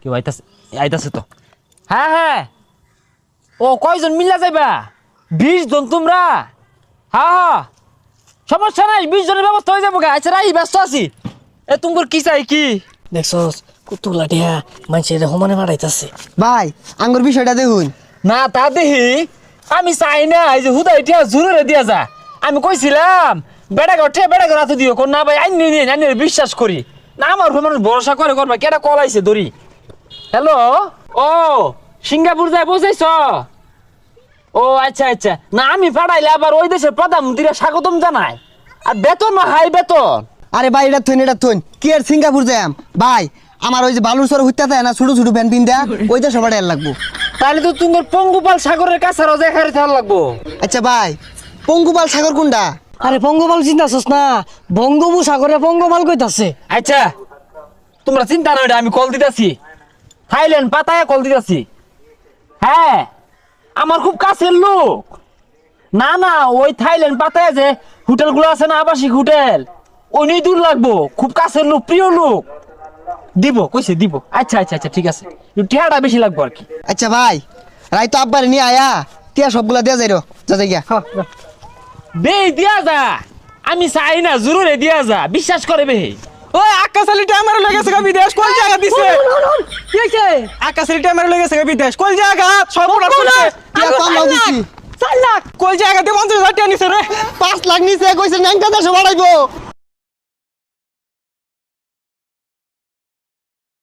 কেউ আইতাছে আইতাছে তো। হ্যাঁ হ্যাঁ, ও কয়জন মিল্লা যাইবা? 20 জন তোমরা? হ্যাঁ হ্যাঁ, সমস্যা নাই, 20 জনের ব্যবস্থা হয়ে যাবো। আচ্ছা রাই, ব্যস্ত আছি। এ তোমার কি চাই কি? দেখছস কতগুলা টিয়া মানুষের সমানে মারাইতাছে। ভাই আঙ্গুর বিষয়টা দেখুন। না তা দেখি, আমি চাই না এই যে হুদা ইটিয়া জোরে দিয়া যা। আমি কইছিলাম বেড়া ঘটে বেড়া ঘর হাতে দিও, কোন না ভাই আইনি নিয়ে আইনি বিশ্বাস করি না। আমার উপর মানুষ ভরসা করে করবা, কেটা কল আইছে দড়ি। হ্যালো, ও সিঙ্গাপুর যায় বসাইছ? ও আচ্ছা আচ্ছা, না আমি পাঠাইলে আবার ওই দেশের প্রধানমন্ত্রীরা স্বাগতম জানায়, আর বেতন না হাই বেতন। আরে ভাই এটা থইন কি আর সিঙ্গাপুর যাম ভাই, আমার ওই যে বালুর সর হইতে থাকে না, ছোট ছোট ভ্যান পিন দেয়া, ওইটা সবার এর লাগবো। তাহলে তো তোমার পঙ্গুপাল সাগরের কাছে রোজা খারে থাকা লাগবো। আচ্ছা ভাই পঙ্গুপাল সাগর কোনটা? আরে পঙ্গপাল চিন্তাছস না, বঙ্গোপসাগরে পঙ্গপাল কইতাছে। আচ্ছা তোমরা চিন্তা না, আমি কল দিতেছি, থাইল্যান্ড পাতায় কল দিতেছি। হ্যাঁ আমার খুব কাছের লোক। না না, ওই থাইল্যান্ড পাতায় যে হোটেলগুলো আছে না, আবাসিক হোটেল, ওই নিয়ে দূর লাগবো, খুব কাছের লোক, প্রিয় লোক। দিব কইছে দিব। আচ্ছা আচ্ছা আচ্ছা ঠিক আছে, একটু ঠেয়াটা বেশি লাগবো আর কি। আচ্ছা ভাই রাই তো আব্বারে নিয়ে আয়া, টিয়া সবগুলা দেয়া যাই রো, যা যাই গিয়া। বে দিয়া যা, আমি চাই না, জরুরে দিয়া যা, বিশ্বাস করে বে। ওই আকাশালিটা আমার লগে গেছে বিদেশ, কোন জায়গা দিছে? কি হইছে? আকাশালিটা আমার লগে গেছে বিদেশ, কোন জায়গা? সর্বনাশ করছে। টিয়া কম নাও দিছি। 4 লাখ কোন জায়গা দিয়ে 50,000 টাকা নিছে রে। 5 লাখ নিচে কইছে ন্যাংটা দেশে বাড়াইবো।